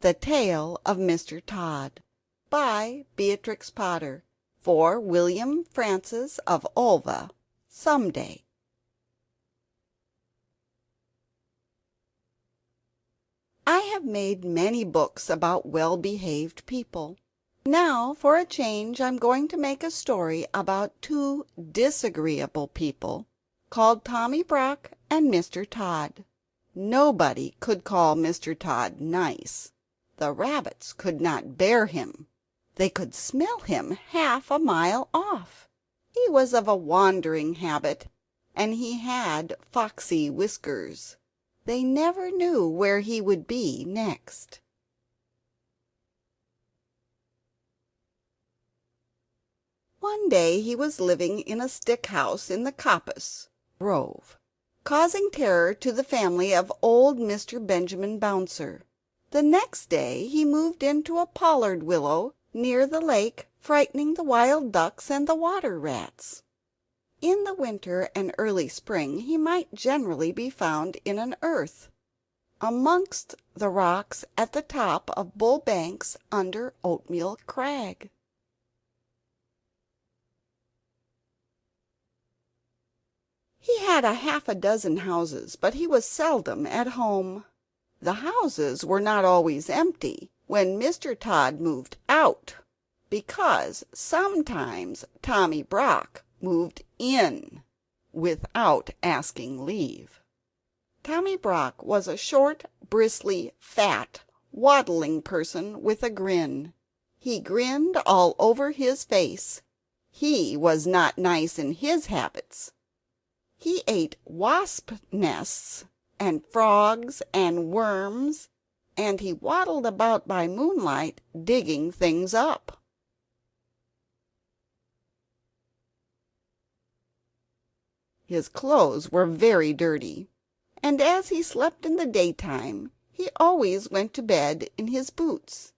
The Tale of Mr. Tod, by Beatrix Potter, for William Francis of Ulva, someday. I have made many books about well-behaved people. Now, for a change, I'm going to make a story about two disagreeable people called Tommy Brock and Mr. Tod. Nobody could call Mr. Tod nice. The rabbits could not bear him. They could smell him half a mile off. He was of a wandering habit, and he had foxy whiskers. They never knew where he would be next. One day he was living in a stick house in the coppice grove, causing terror to the family of old Mr. Benjamin Bouncer. The next day he moved into a pollard willow near the lake, frightening the wild ducks and the water rats. In the winter and early spring he might generally be found in an earth, amongst the rocks at the top of Bull Banks under Oatmeal Crag. He had half a dozen houses, but he was seldom at home. The houses were not always empty when Mr. Tod moved out, because sometimes Tommy Brock moved in without asking leave. Tommy Brock was a short, bristly, fat, waddling person with a grin. He grinned all over his face. He was not nice in his habits. He ate wasp nests and frogs and worms, and he waddled about by moonlight digging things up. His clothes were very dirty, and as he slept in the daytime he always went to bed in his boots,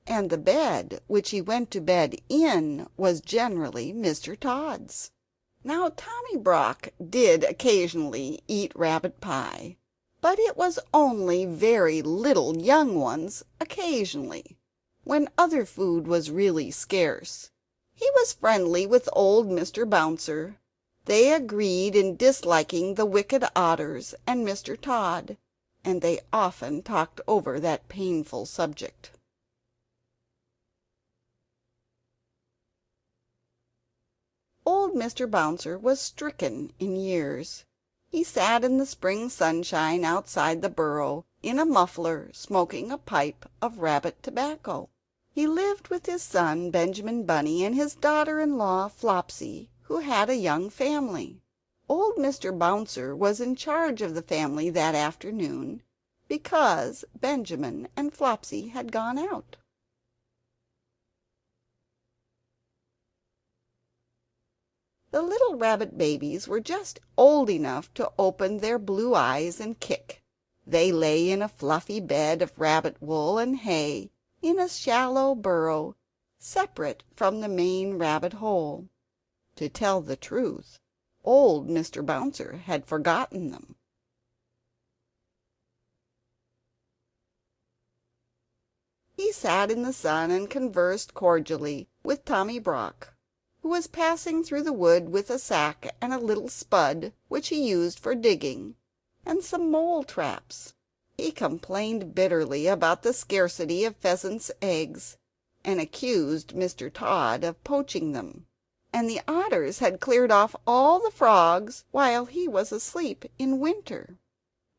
and the bed which he went to bed in was generally Mr. Tod's. Now Tommy Brock did occasionally eat rabbit pie, but it was only very little young ones occasionally, when other food was really scarce. He was friendly with old Mr. Bouncer. They agreed in disliking the wicked otters and Mr. Tod, and they often talked over that painful subject. Old Mr. Bouncer was stricken in years. He sat in the spring sunshine outside the burrow in a muffler, smoking a pipe of rabbit tobacco. He lived with his son Benjamin Bunny and his daughter-in-law Flopsy, who had a young family. Old Mr. Bouncer was in charge of the family that afternoon, because Benjamin and Flopsy had gone out. The little rabbit babies were just old enough to open their blue eyes and kick. They lay in a fluffy bed of rabbit wool and hay in a shallow burrow separate from the main rabbit hole. To tell the truth, old Mr. Bouncer had forgotten them. He sat in the sun and conversed cordially with Tommy Brock, who was passing through the wood with a sack and a little spud which he used for digging, and some mole traps. He complained bitterly about the scarcity of pheasants' eggs, and accused Mr. Tod of poaching them, and the otters had cleared off all the frogs while he was asleep in winter.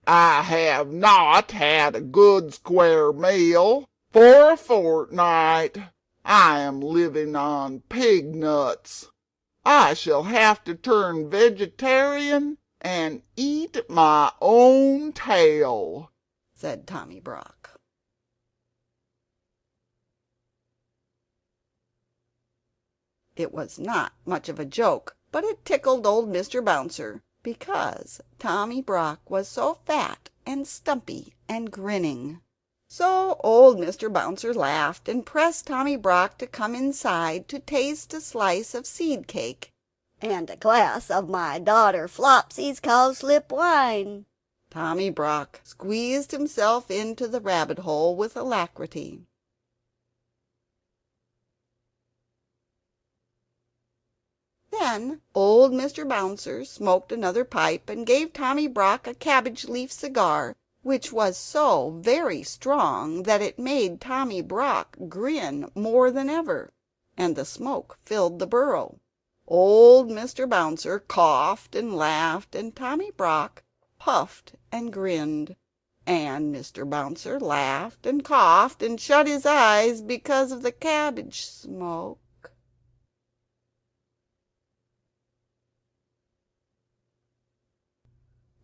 I have not had a good square meal for a fortnight. I am living on pig nuts. I shall have to turn vegetarian and eat my own tail, said Tommy Brock. It was not much of a joke, but it tickled old Mr. Bouncer, because Tommy Brock was so fat and stumpy and grinning. So old Mr. Bouncer laughed and pressed Tommy Brock to come inside to taste a slice of seed cake and a glass of my daughter Flopsy's cowslip wine. Tommy Brock squeezed himself into the rabbit hole with alacrity. Then old Mr. Bouncer smoked another pipe and gave Tommy Brock a cabbage leaf cigar, which was so very strong that it made Tommy Brock grin more than ever, and the smoke filled the burrow. Old Mr. Bouncer coughed and laughed, and Tommy Brock puffed and grinned, and Mr. Bouncer laughed and coughed and shut his eyes because of the cabbage smoke.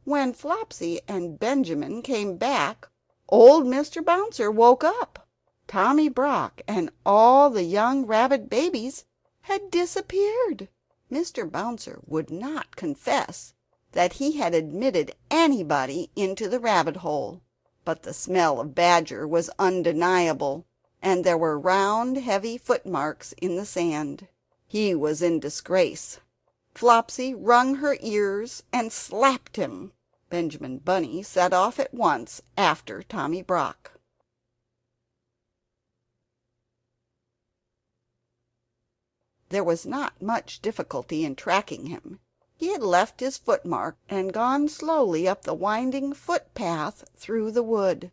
When Flopsy and Benjamin came back, old Mr. Bouncer woke up. Tommy Brock and all the young rabbit babies had disappeared. Mr. Bouncer would not confess that he had admitted anybody into the rabbit hole, but the smell of badger was undeniable, and there were round heavy footmarks in the sand. He was in disgrace. Flopsy wrung her ears and slapped him. Benjamin Bunny set off at once after Tommy Brock. There was not much difficulty in tracking him. He had left his footmark and gone slowly up the winding footpath through the wood.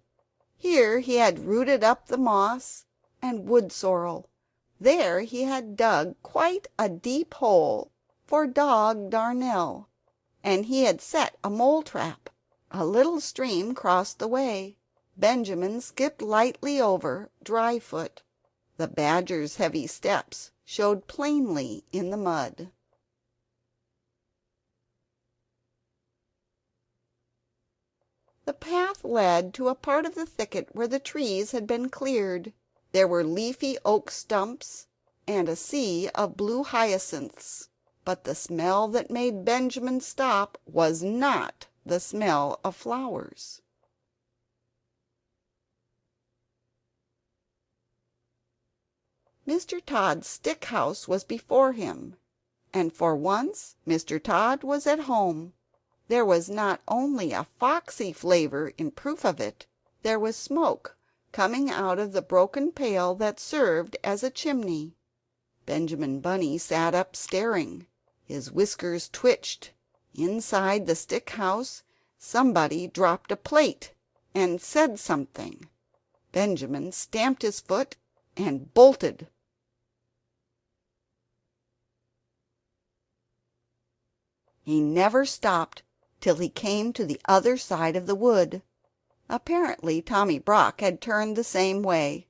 Here he had rooted up the moss and wood sorrel. There he had dug quite a deep hole for dog Darnell, and he had set a mole trap. A little stream crossed the way. Benjamin skipped lightly over, dry-foot. The badger's heavy steps showed plainly in the mud. The path led to a part of the thicket where the trees had been cleared. There were leafy oak stumps and a sea of blue hyacinths, but the smell that made Benjamin stop was not the smell of flowers. Mr. Tod's stick house was before him, and for once Mr. Tod was at home. There was not only a foxy flavor in proof of it, there was smoke coming out of the broken pail that served as a chimney. Benjamin Bunny sat up staring. His whiskers twitched. Inside the stick house somebody dropped a plate and said something. Benjamin stamped his foot and bolted. He never stopped till he came to the other side of the wood. Apparently Tommy Brock had turned the same way.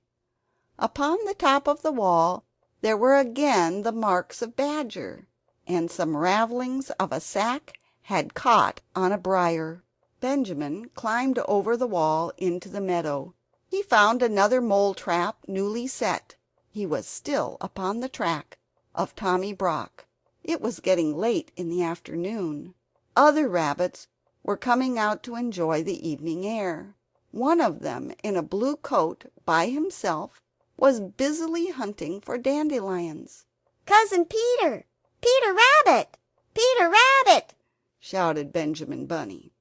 Upon the top of the wall there were again the marks of badger, and some ravelings of a sack had caught on a briar. Benjamin climbed over the wall into the meadow. He found another mole trap newly set. He was still upon the track of Tommy Brock. It was getting late in the afternoon. Other rabbits were coming out to enjoy the evening air. One of them, in a blue coat, by himself, was busily hunting for dandelions. "Cousin Peter! Peter Rabbit! Peter Rabbit!" shouted Benjamin Bunny.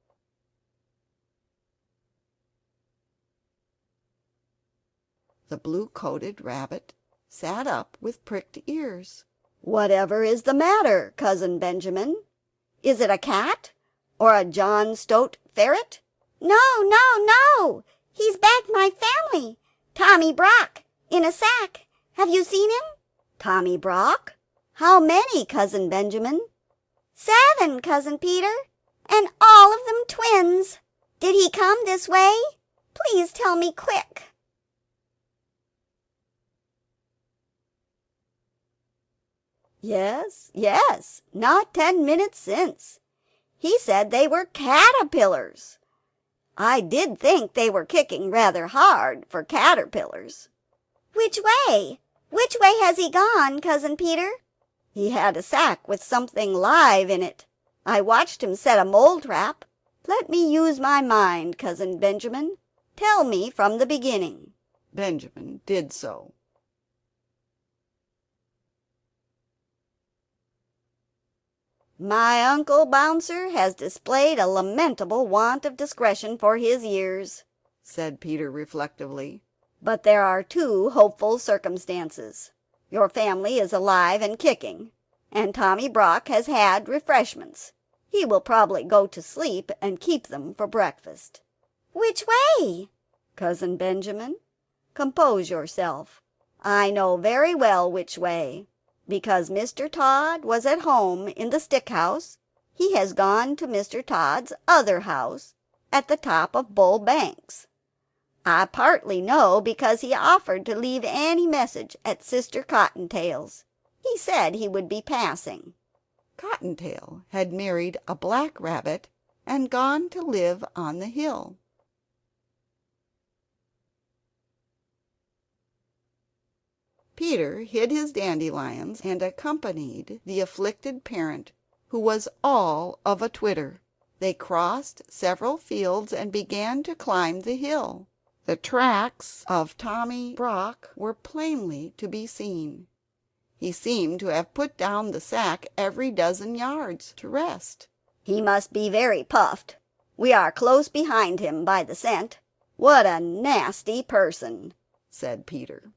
The blue-coated rabbit sat up with pricked ears. "Whatever is the matter, Cousin Benjamin? Is it a cat? Or a John Stoat ferret?" "No, no, no! He's bagged my family! Tommy Brock, in a sack. Have you seen him?" "Tommy Brock? How many, Cousin Benjamin?" "7, Cousin Peter, and all of them twins. Did he come this way? Please tell me quick." "Yes, yes, not 10 minutes since. He said they were caterpillars. I did think they were kicking rather hard for caterpillars." "Which way? Which way has he gone, Cousin Peter?" "He had a sack with something live in it. I watched him set a mole trap. Let me use my mind, Cousin Benjamin. Tell me from the beginning." Benjamin did so. My Uncle Bouncer has displayed a lamentable want of discretion for his years," said Peter reflectively. "But there are two hopeful circumstances. Your family is alive and kicking, and Tommy Brock has had refreshments. He will probably go to sleep and keep them for breakfast." Which way? "Cousin Benjamin, compose yourself. I know very well which way. Because Mr. Tod was at home in the stick house, he has gone to Mr. Tod's other house at the top of Bull Banks. I partly know because he offered to leave any message at Sister Cottontail's. He said he would be passing." Cottontail had married a black rabbit and gone to live on the hill. Peter hid his dandelions and accompanied the afflicted parent, who was all of a twitter. They crossed several fields and began to climb the hill. The tracks of Tommy Brock were plainly to be seen. He seemed to have put down the sack every dozen yards to rest. "He must be very puffed. We are close behind him by the scent. What a nasty person!" said Peter.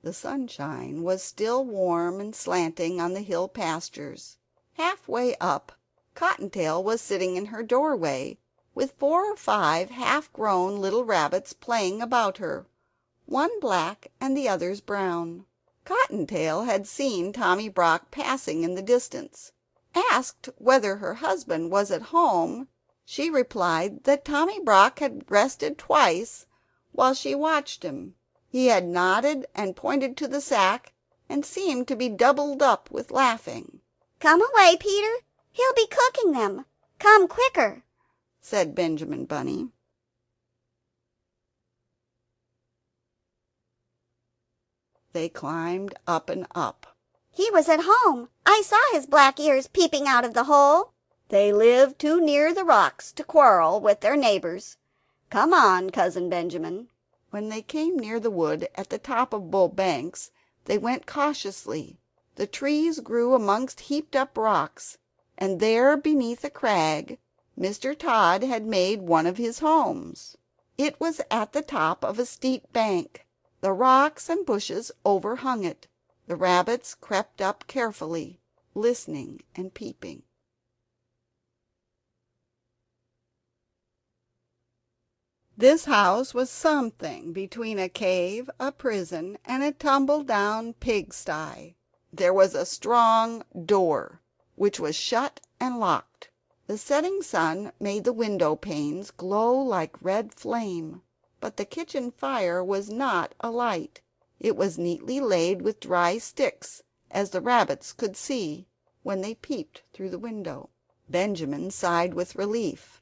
The sunshine was still warm and slanting on the hill pastures. Halfway up, Cottontail was sitting in her doorway, with 4 or 5 half-grown little rabbits playing about her, one black and the others brown. Cottontail had seen Tommy Brock passing in the distance. Asked whether her husband was at home, she replied that Tommy Brock had rested twice while she watched him. He had nodded and pointed to the sack, and seemed to be doubled up with laughing. "Come away, Peter. He'll be cooking them. Come quicker," said Benjamin Bunny. They climbed up and up. "He was at home. I saw his black ears peeping out of the hole." "They live too near the rocks to quarrel with their neighbors. Come on, Cousin Benjamin." When they came near the wood at the top of Bull Banks, they went cautiously. The trees grew amongst heaped-up rocks, and there beneath a crag Mr. Tod had made one of his homes. It was at the top of a steep bank. The rocks and bushes overhung it. The rabbits crept up carefully, listening and peeping. This house was something between a cave, a prison, and a tumble-down pigsty. There was a strong door, which was shut and locked. The setting sun made the window panes glow like red flame, but the kitchen fire was not alight. It was neatly laid with dry sticks, as the rabbits could see when they peeped through the window. Benjamin sighed with relief.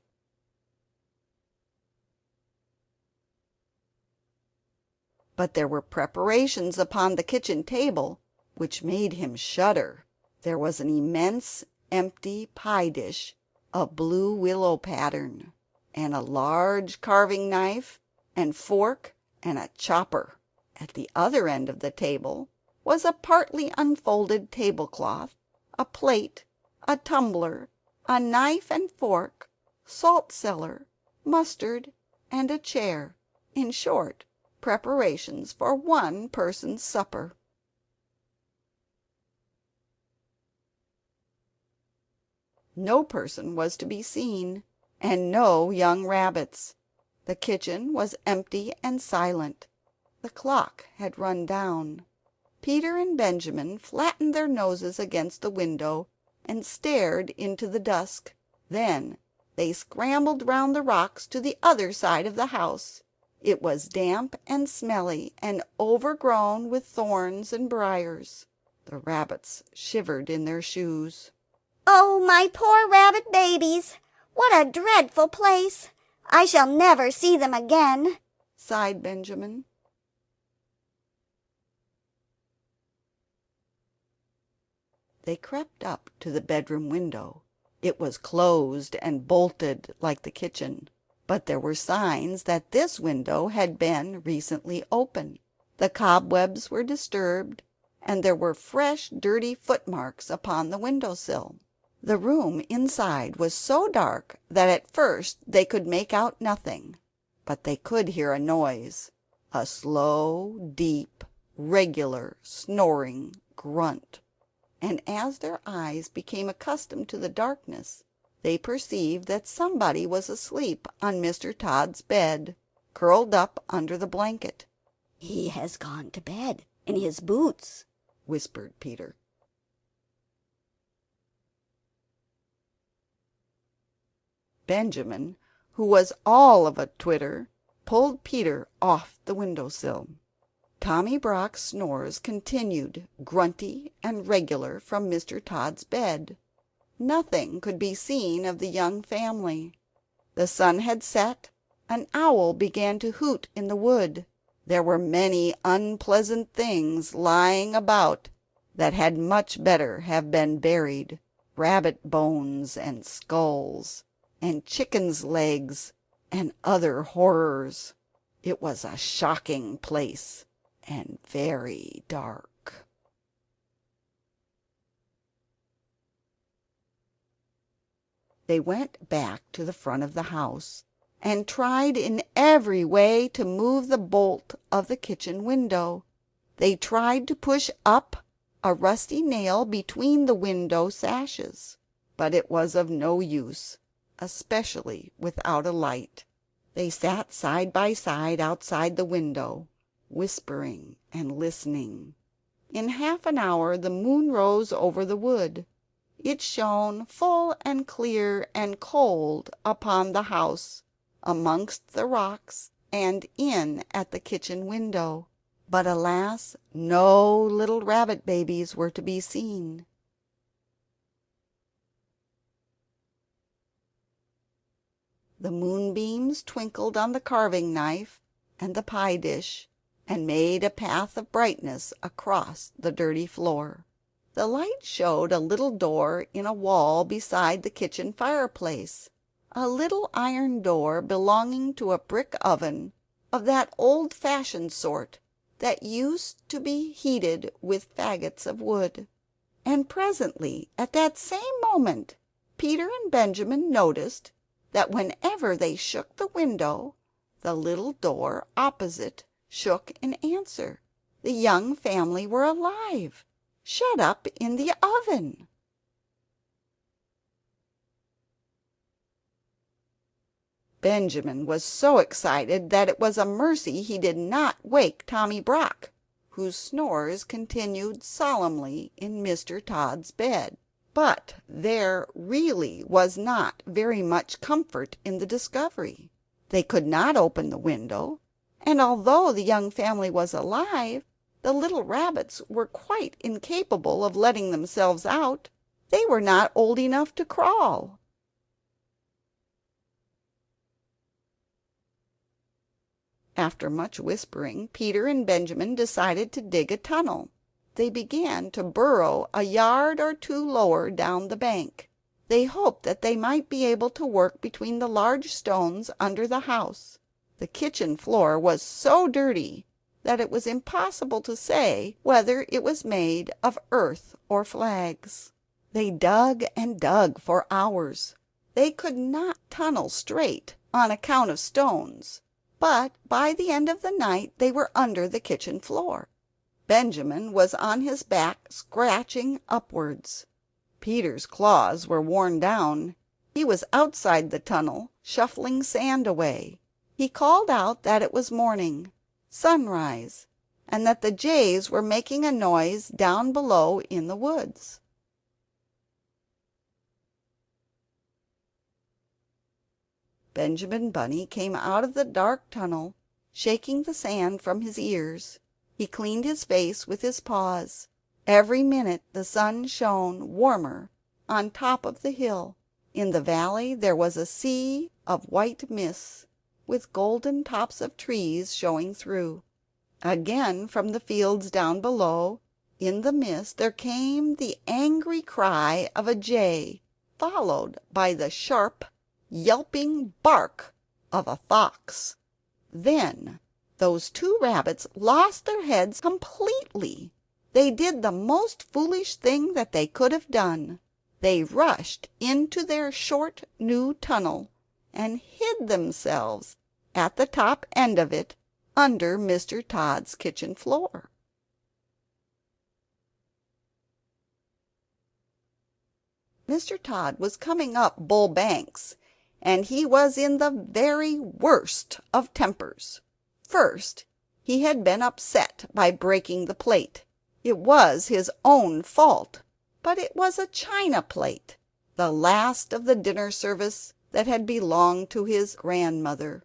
But there were preparations upon the kitchen table which made him shudder. There was an immense empty pie dish of blue willow pattern, and a large carving knife and fork and a chopper. At the other end of the table was a partly unfolded tablecloth, a plate, a tumbler, a knife and fork, salt cellar, mustard, and a chair. In short, preparations for one person's supper. No person was to be seen, and no young rabbits. The kitchen was empty and silent. The clock had run down. Peter and Benjamin flattened their noses against the window and stared into the dusk. Then they scrambled round the rocks to the other side of the house. It was damp and smelly and overgrown with thorns and briars. The rabbits shivered in their shoes. "Oh, my poor rabbit babies! What a dreadful place! I shall never see them again," sighed Benjamin. They crept up to the bedroom window. It was closed and bolted like the kitchen, but there were signs that this window had been recently open. The cobwebs were disturbed, and there were fresh dirty footmarks upon the window-sill. The room inside was so dark that at first they could make out nothing, but they could hear a noise, a slow, deep, regular snoring grunt, and as their eyes became accustomed to the darkness they perceived that somebody was asleep on Mr. Tod's bed, curled up under the blanket. "He has gone to bed in his boots," whispered Peter. Benjamin, who was all of a twitter, pulled Peter off the window-sill. Tommy Brock's snores continued grunty and regular from Mr. Tod's bed. Nothing could be seen of the young family. The sun had set. An owl began to hoot in the wood. There were many unpleasant things lying about that had much better have been buried: rabbit bones and skulls, and chickens' legs, and other horrors. It was a shocking place, and very dark. They went back to the front of the house, and tried in every way to move the bolt of the kitchen window. They tried to push up a rusty nail between the window sashes, but it was of no use, especially without a light. They sat side by side outside the window, whispering and listening. In half an hour the moon rose over the wood. It shone full and clear and cold upon the house, amongst the rocks, and in at the kitchen window. But alas, no little rabbit babies were to be seen. The moonbeams twinkled on the carving knife and the pie dish, and made a path of brightness across the dirty floor. The light showed a little door in a wall beside the kitchen fireplace, a little iron door belonging to a brick oven of that old-fashioned sort that used to be heated with faggots of wood. And presently, at that same moment, Peter and Benjamin noticed that whenever they shook the window, the little door opposite shook in answer. The young family were alive, shut up in the oven. Benjamin was so excited that it was a mercy he did not wake Tommy Brock, whose snores continued solemnly in Mr. Tod's bed. But there really was not very much comfort in the discovery. They could not open the window, and although the young family was alive, the little rabbits were quite incapable of letting themselves out. They were not old enough to crawl. After much whispering, Peter and Benjamin decided to dig a tunnel. They began to burrow a yard or two lower down the bank. They hoped that they might be able to work between the large stones under the house. The kitchen floor was so dirty that it was impossible to say whether it was made of earth or flags. They dug and dug for hours. They could not tunnel straight on account of stones, but by the end of the night they were under the kitchen floor. Benjamin was on his back scratching upwards. Peter's claws were worn down. He was outside the tunnel, shuffling sand away. He called out that it was morning, sunrise, and that the jays were making a noise down below in the woods. Benjamin Bunny came out of the dark tunnel, shaking the sand from his ears. He cleaned his face with his paws. Every minute the sun shone warmer on top of the hill. In the valley there was a sea of white mists, with golden tops of trees showing through. Again from the fields down below, in the mist, there came the angry cry of a jay, followed by the sharp, yelping bark of a fox. Then Those two rabbits lost their heads completely. They did the most foolish thing that they could have done. They rushed into their short new tunnel and hid themselves at the top end of it under Mr. Tod's kitchen floor. Mr. Tod was coming up Bull Banks, and he was in the very worst of tempers. First, he had been upset by breaking the plate. It was his own fault, but it was a china plate, the last of the dinner service that had belonged to his grandmother,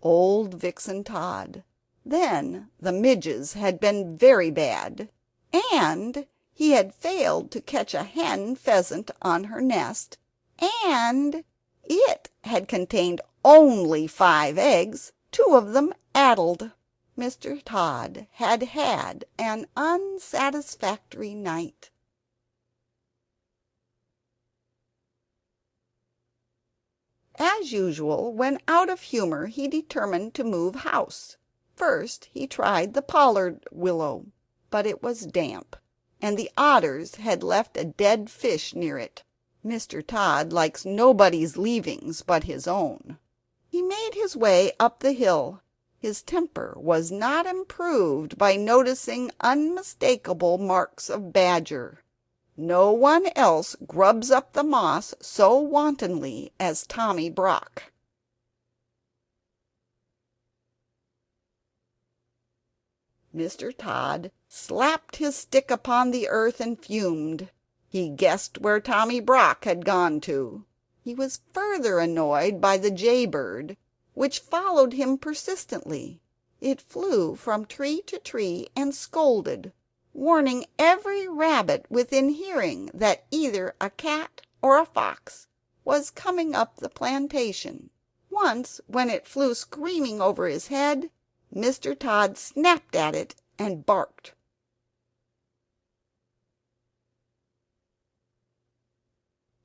old Vixen Tod. Then the midges had been very bad, and he had failed to catch a hen pheasant on her nest, and it had contained only 5 eggs, 2 of them addled. Mr. Tod had had an unsatisfactory night. As usual, when out of humor, he determined to move house. First he tried the pollard willow, but it was damp, and the otters had left a dead fish near it. Mr. Tod likes nobody's leavings but his own. He made his way up the hill. His temper was not improved by noticing unmistakable marks of badger. No one else grubs up the moss so wantonly as Tommy Brock. Mr. Tod slapped his stick upon the earth and fumed. He guessed where Tommy Brock had gone to. He was further annoyed by the jaybird, which followed him persistently. It flew from tree to tree and scolded, warning every rabbit within hearing that either a cat or a fox was coming up the plantation. Once, when it flew screaming over his head, Mr. Tod snapped at it and barked.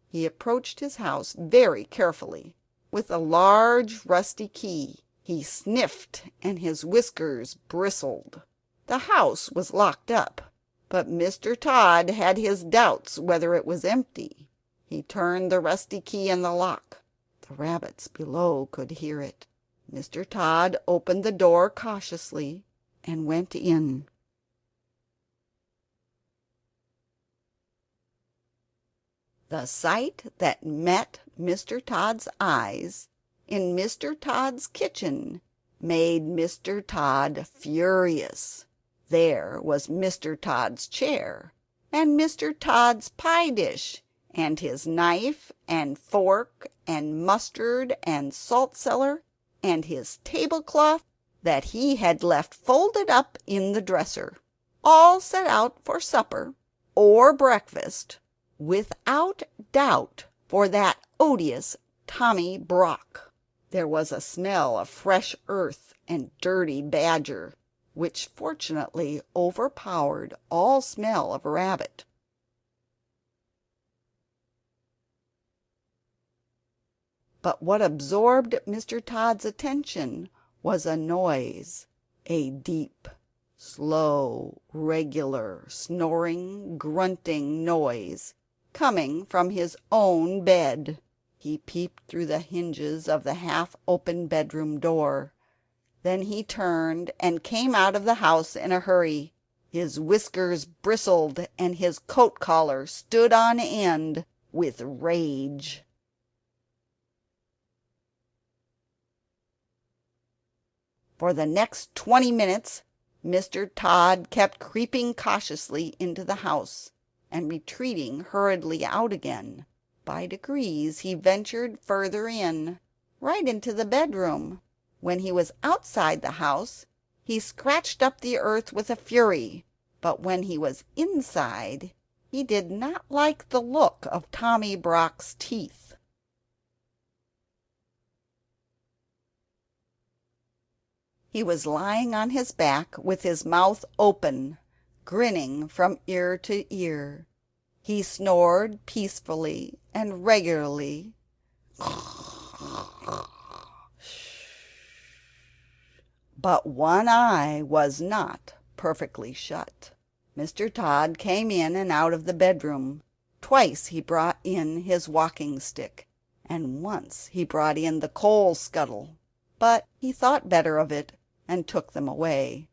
He approached his house very carefully, with a large rusty key. He sniffed and his whiskers bristled. The house was locked up, but Mr. Tod had his doubts whether it was empty. He turned the rusty key in the lock. The rabbits below could hear it. Mr. Tod opened the door cautiously and went in. The sight that met Mr. Tod's eyes in Mr. Tod's kitchen made Mr. Tod furious. There was Mr. Tod's chair, and Mr. Tod's pie dish, and his knife and fork and mustard and salt cellar, and his tablecloth that he had left folded up in the dresser, all set out for supper or breakfast, without doubt for that odious Tommy Brock. There was a smell of fresh earth and dirty badger, which fortunately overpowered all smell of rabbit. But what absorbed Mr. Tod's attention was a noise, a deep, slow, regular, snoring, grunting noise coming from his own bed. He peeped through the hinges of the half-open bedroom door. Then he turned and came out of the house in a hurry. His whiskers bristled and his coat collar stood on end with rage. For the next 20 minutes Mr. Tod kept creeping cautiously into the house and retreating hurriedly out again. By degrees he ventured further in, right into the bedroom. When he was outside the house he scratched up the earth with a fury, but when he was inside he did not like the look of Tommy Brock's teeth. He was lying on his back with his mouth open, grinning from ear to ear. He snored peacefully and regularly. but one eye was not perfectly shut. Mr. Tod came in and out of the bedroom. Twice he brought in his walking stick, and once he brought in the coal scuttle, but he thought better of it and took them away.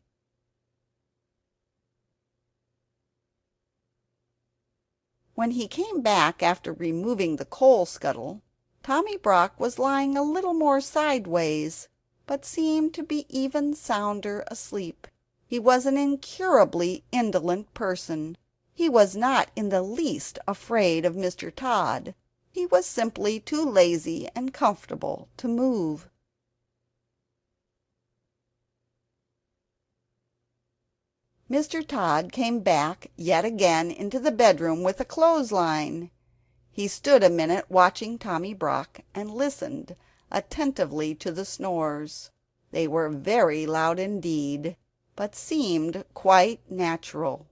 When he came back after removing the coal scuttle, Tommy Brock was lying a little more sideways, but seemed to be even sounder asleep. He was an incurably indolent person. He was not in the least afraid of Mr. Tod. He was simply too lazy and comfortable to move. Mr. Tod came back yet again into the bedroom with a clothesline. He stood a minute watching Tommy Brock, and listened attentively to the snores. They were very loud indeed, but seemed quite natural.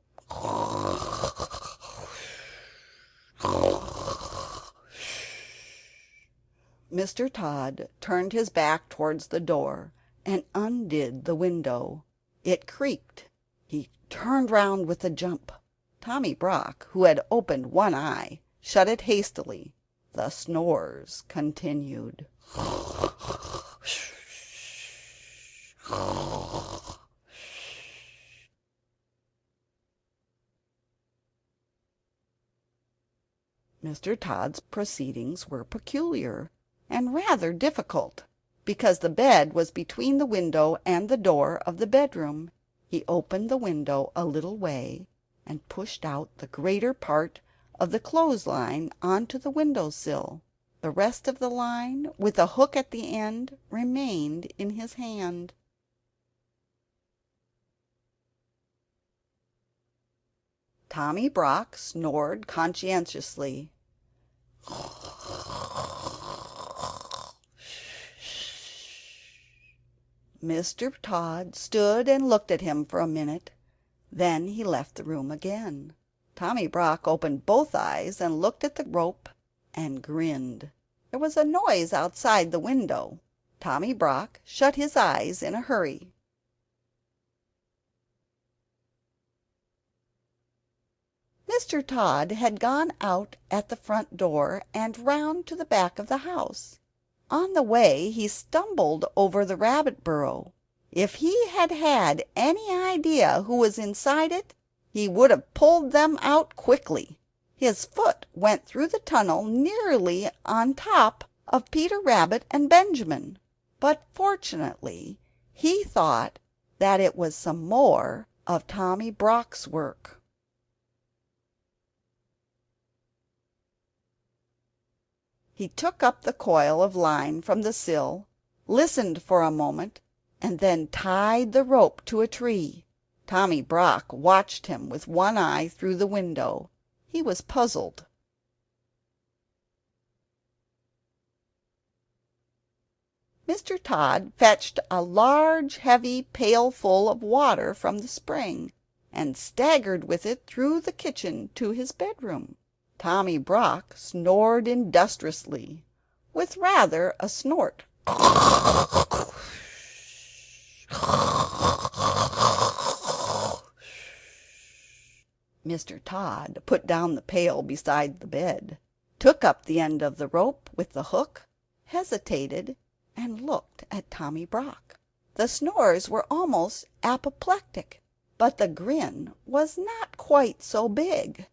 Mr. Tod turned his back towards the door and undid the window. It creaked. He turned round with a jump. Tommy Brock, who had opened one eye, shut it hastily. The snores continued. Mr. Tod's proceedings were peculiar, and rather difficult, because the bed was between the window and the door of the bedroom. He opened the window a little way, and pushed out the greater part of the clothesline on to the window-sill. The rest of the line, with a hook at the end, remained in his hand. Tommy Brock snored conscientiously. Mr. Tod stood and looked at him for a minute. Then he left the room again. Tommy Brock opened both eyes and looked at the rope and grinned. There was a noise outside the window. Tommy Brock shut his eyes in a hurry. Mr. Tod had gone out at the front door and round to the back of the house. On the way he stumbled over the rabbit burrow. If he had had any idea who was inside it, he would have pulled them out quickly. His foot went through the tunnel nearly on top of Peter Rabbit and Benjamin, but fortunately he thought that it was some more of Tommy Brock's work. He took up the coil of line from the sill, listened for a moment, and then tied the rope to a tree. Tommy Brock watched him with one eye through the window. He was puzzled. Mr. Tod fetched a large heavy pailful of water from the spring, and staggered with it through the kitchen to his bedroom. Tommy Brock snored industriously, with rather a snort. Mr. Tod put down the pail beside the bed, took up the end of the rope with the hook, hesitated, and looked at Tommy Brock. The snores were almost apoplectic, but the grin was not quite so big.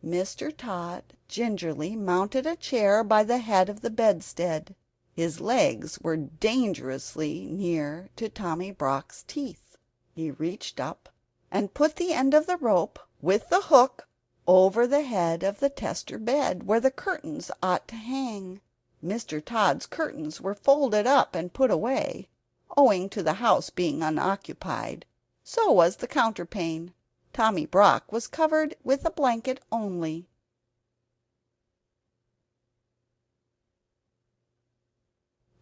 Mr. Tod gingerly mounted a chair by the head of the bedstead. His legs were dangerously near to Tommy Brock's teeth. He reached up and put the end of the rope, with the hook, over the head of the tester bed where the curtains ought to hang. Mr. Tod's curtains were folded up and put away, owing to the house being unoccupied. So was the counterpane. Tommy Brock was covered with a blanket only.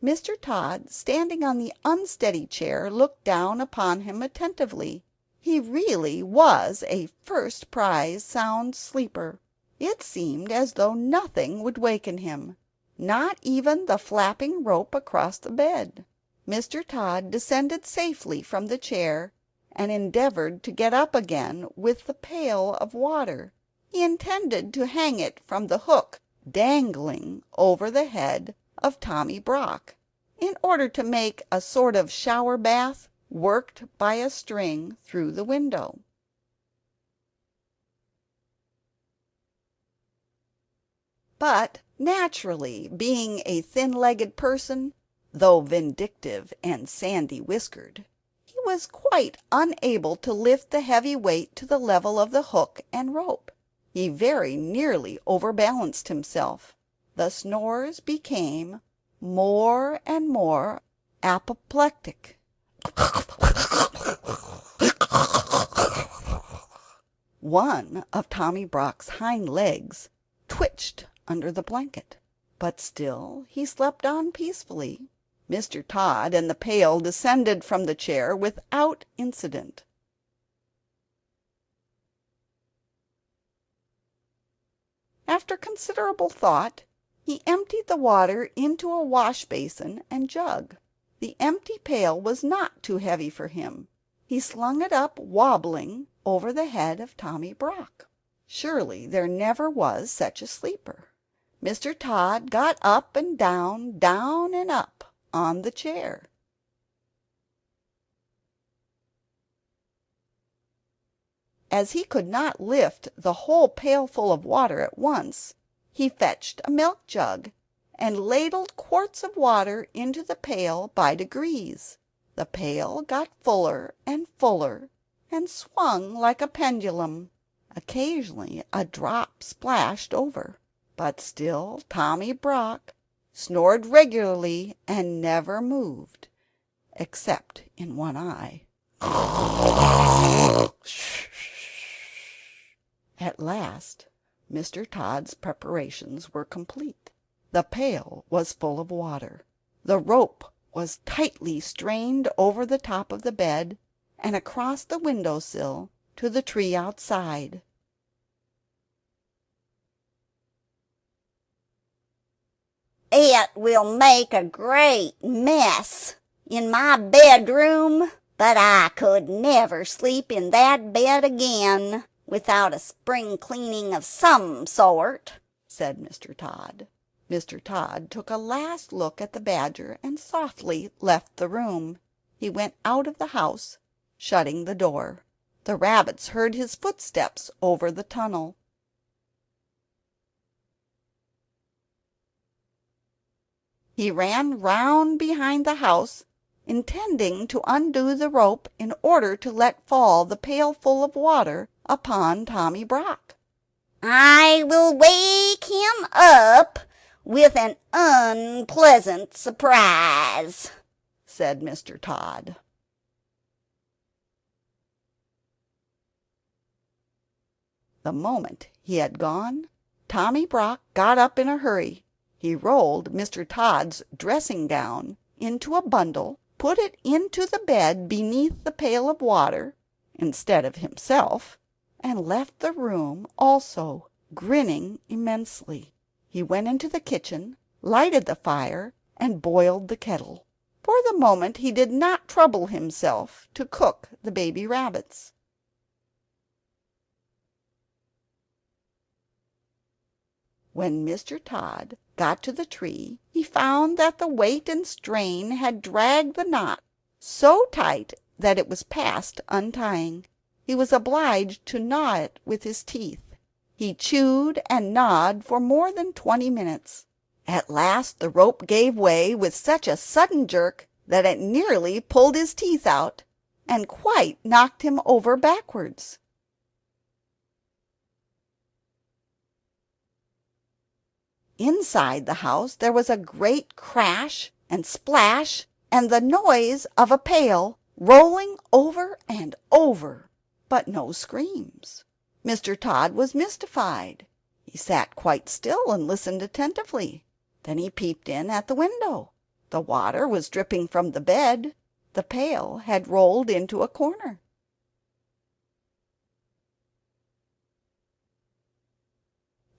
Mr. Tod, standing on the unsteady chair, looked down upon him attentively. He really was a first-prize sound sleeper. It seemed as though nothing would waken him. not even the flapping rope across the bed. Mr. Tod descended safely from the chair and endeavored to get up again with the pail of water. He intended to hang it from the hook dangling over the head of Tommy Brock, in order to make a sort of shower bath worked by a string through the window. But naturally, being a thin-legged person, though vindictive and sandy-whiskered, he was quite unable to lift the heavy weight to the level of the hook and rope. He very nearly overbalanced himself. The snores became more and more apoplectic. One of Tommy Brock's hind legs twitched under the blanket, but still he slept on peacefully. Mr. Tod and the pail descended from the chair without incident. After considerable thought, he emptied the water into a wash basin and jug. The empty pail was not too heavy for him. He slung it up wobbling over the head of Tommy Brock. Surely there never was such a sleeper. Mr. Tod got up and down, down and up on the chair. As he could not lift the whole pailful of water at once, he fetched a milk jug and ladled quarts of water into the pail by degrees. The pail got fuller and fuller, and swung like a pendulum. Occasionally a drop splashed over, but still Tommy Brock snored regularly and never moved, except in one eye. At last Mr. Tod's preparations were complete. The pail was full of water. The rope was tightly strained over the top of the bed and across the window-sill to the tree outside. It will make a great mess in my bedroom, but I could never sleep in that bed again without a spring cleaning of some sort, said Mr. Tod. Mr. Tod took a last look at the badger and softly left the room. He went out of the house, shutting the door. The rabbits heard his footsteps over the tunnel. He ran round behind the house, intending to undo the rope in order to let fall the pailful of water upon Tommy Brock. I will wake him up with an unpleasant surprise, said Mr. Tod. The moment he had gone, Tommy Brock got up in a hurry. He rolled Mr. Tod's dressing-gown into a bundle, put it into the bed beneath the pail of water instead of himself, and left the room also, grinning immensely. He went into the kitchen, lighted the fire, and boiled the kettle. For the moment he did not trouble himself to cook the baby rabbits. When Mr. Tod got to the tree, he found that the weight and strain had dragged the knot so tight that it was past untying. He was obliged to gnaw it with his teeth. He chewed and gnawed for more than 20 minutes. At last the rope gave way with such a sudden jerk that it nearly pulled his teeth out and quite knocked him over backwards. Inside the house there was a great crash and splash and the noise of a pail rolling over and over, but no screams. Mr. Tod was mystified. He sat quite still and listened attentively. Then he peeped in at the window. The water was dripping from the bed. The pail had rolled into a corner.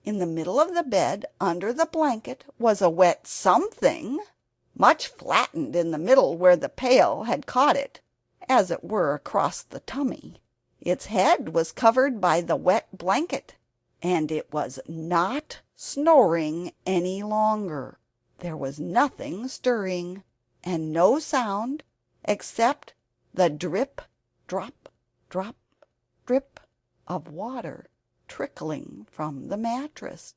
In the middle of the bed, under the blanket, was a wet something, much flattened in the middle where the pail had caught it, as it were across the tummy. Its head was covered by the wet blanket, and it was not snoring any longer. There was nothing stirring, and no sound except the drip, drop, drop, drip of water trickling from the mattress.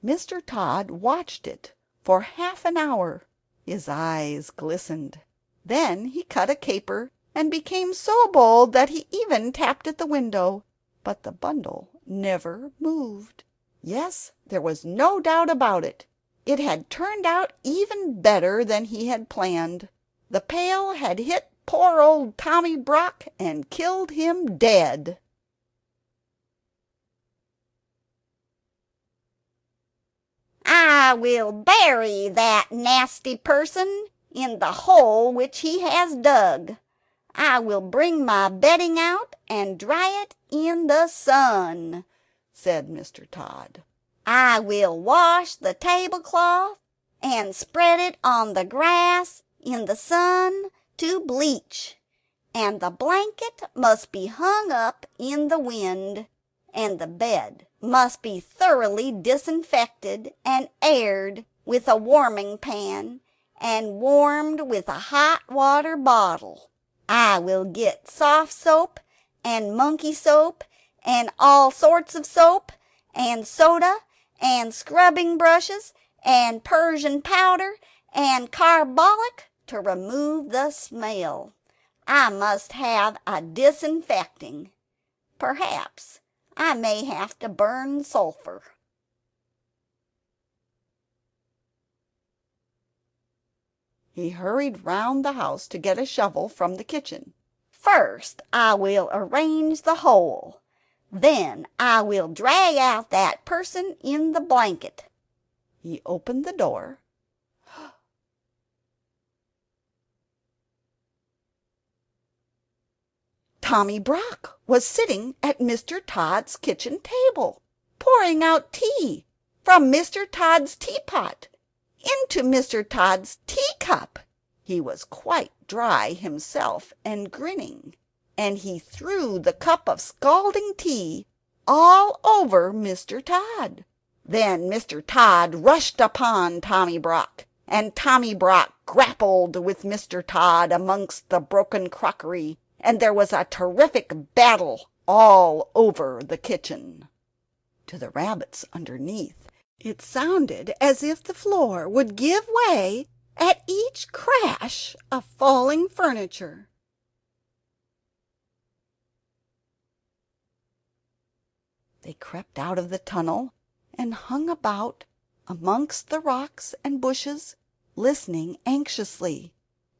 Mr. Tod watched it for half an hour. His eyes glistened. Then he cut a caper and became so bold that he even tapped at the window, but the bundle never moved. Yes, there was no doubt about it. It had turned out even better than he had planned. The pail had hit poor old Tommy Brock and killed him dead. I will bury that nasty person in the hole which he has dug. I will bring my bedding out and dry it in the sun," said Mr. Tod. "I will wash the tablecloth and spread it on the grass in the sun to bleach, and the blanket must be hung up in the wind, and the bed must be thoroughly disinfected and aired with a warming pan and warmed with a hot water bottle. I will get soft soap and monkey soap and all sorts of soap and soda and scrubbing brushes and Persian powder and carbolic to remove the smell. I must have a disinfecting. Perhaps I may have to burn sulphur." He hurried round the house to get a shovel from the kitchen. "First I will arrange the hole. Then I will drag out that person in the blanket." He opened the door. Tommy Brock was sitting at Mr. Tod's kitchen table, pouring out tea from Mr. Tod's teapot into Mr. Tod's teacup. He was quite dry himself and grinning, and he threw the cup of scalding tea all over Mr. Tod. Then Mr. Tod rushed upon Tommy Brock, and Tommy Brock grappled with Mr. Tod amongst the broken crockery, and there was a terrific battle all over the kitchen. To the rabbits underneath, it sounded as if the floor would give way at each crash of falling furniture. They crept out of the tunnel and hung about amongst the rocks and bushes, listening anxiously.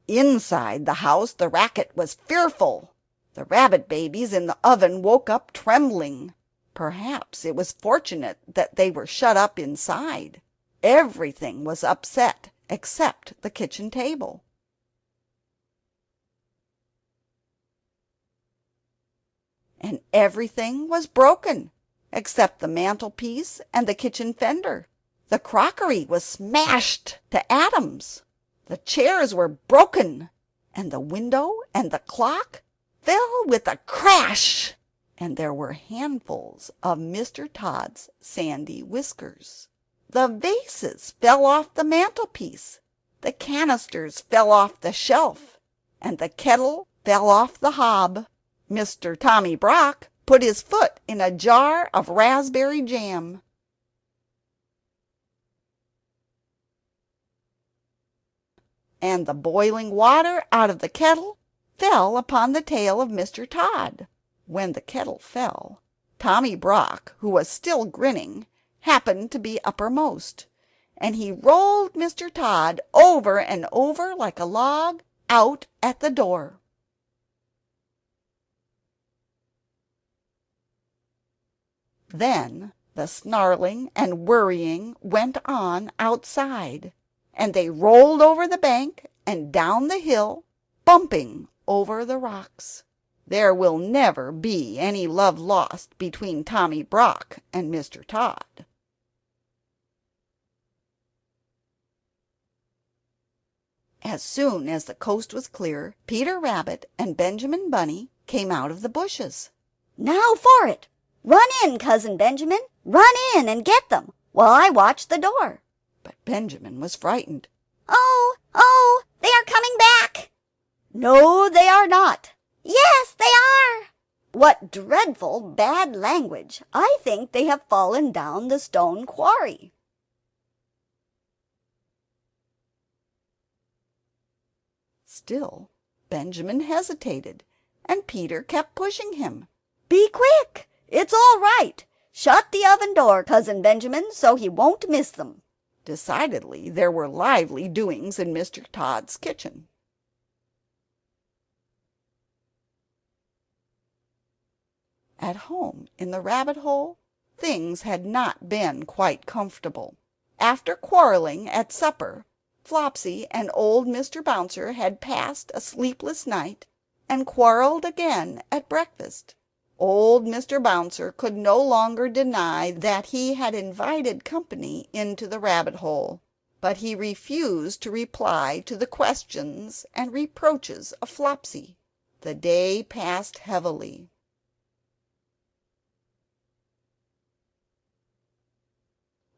Inside the house the racket was fearful. The rabbit babies in the oven woke up trembling. Perhaps it was fortunate that they were shut up inside. Everything was upset except the kitchen table. And everything was broken except the mantelpiece and the kitchen fender. The crockery was smashed to atoms. The chairs were broken, and the window and the clock fell with a crash, and there were handfuls of Mr. Tod's sandy whiskers. The vases fell off the mantelpiece, the canisters fell off the shelf, and the kettle fell off the hob. Mr. Tommy Brock put his foot in a jar of raspberry jam. And the boiling water out of the kettle fell upon the tail of Mr. Tod. When the kettle fell, Tommy Brock, who was still grinning, happened to be uppermost, and he rolled Mr. Tod over and over like a log out at the door. Then the snarling and worrying went on outside, and they rolled over the bank and down the hill, bumping over the rocks. There will never be any love lost between Tommy Brock and Mr. Tod. As soon as the coast was clear, Peter Rabbit and Benjamin Bunny came out of the bushes. "Now for it! Run in, Cousin Benjamin! Run in and get them, while I watch the door." But Benjamin was frightened. "Oh, oh, they are coming back!" "No, they are not." "Yes, they are!" "What dreadful bad language! I think they have fallen down the stone quarry." Still Benjamin hesitated, and Peter kept pushing him. "Be quick! It's all right. Shut the oven door, Cousin Benjamin, so he won't miss them." Decidedly there were lively doings in Mr. Tod's kitchen. At home in the rabbit hole things had not been quite comfortable. After quarreling at supper, Flopsy and old Mr. Bouncer had passed a sleepless night and quarreled again at breakfast. Old Mr. Bouncer could no longer deny that he had invited company into the rabbit hole, but he refused to reply to the questions and reproaches of Flopsy. The day passed heavily.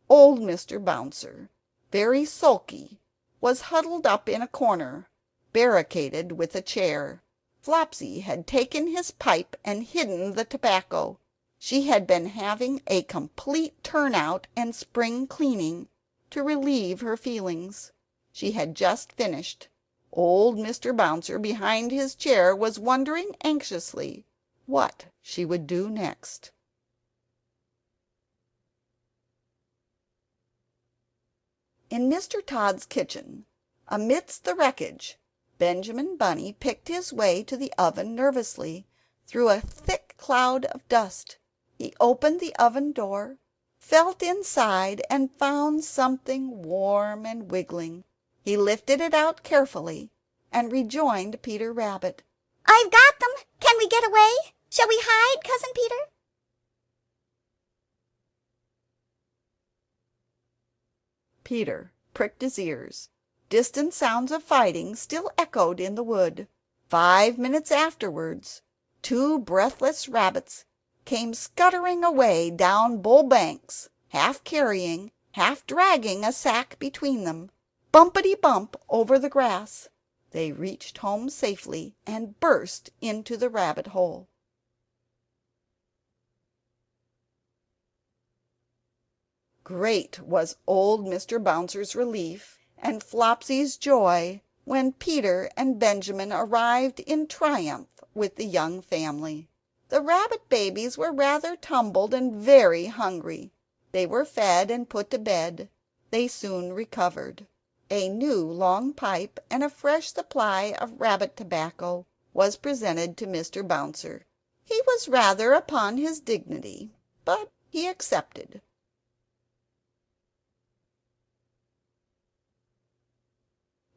Old Mr. Bouncer, very sulky, was huddled up in a corner, barricaded with a chair. Flopsy had taken his pipe and hidden the tobacco. She had been having a complete turn-out and spring cleaning to relieve her feelings. She had just finished. Old Mr. Bouncer behind his chair was wondering anxiously what she would do next. In Mr. Tod's kitchen, amidst the wreckage, Benjamin Bunny picked his way to the oven nervously through a thick cloud of dust. He opened the oven door, felt inside, and found something warm and wiggling. He lifted it out carefully and rejoined Peter Rabbit. "I've got them! Can we get away? Shall we hide, Cousin Peter?" Peter pricked his ears. Distant sounds of fighting still echoed in the wood. 5 minutes afterwards 2 breathless rabbits came scuttering away down Bull Banks, half carrying, half dragging a sack between them. Bumpety-bump over the grass, they reached home safely and burst into the rabbit hole. Great was old Mr. Bouncer's relief and Flopsy's joy when Peter and Benjamin arrived in triumph with the young family. The rabbit babies were rather tumbled and very hungry. They were fed and put to bed. They soon recovered. A new long pipe and a fresh supply of rabbit tobacco was presented to Mr. Bouncer. He was rather upon his dignity, but he accepted.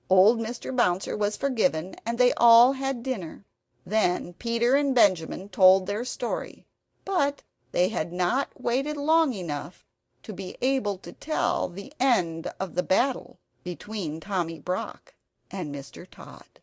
Old Mr. Bouncer was forgiven, and they all had dinner. Then Peter and Benjamin told their story, but they had not waited long enough to be able to tell the end of the battle between Tommy Brock and Mr. Tod.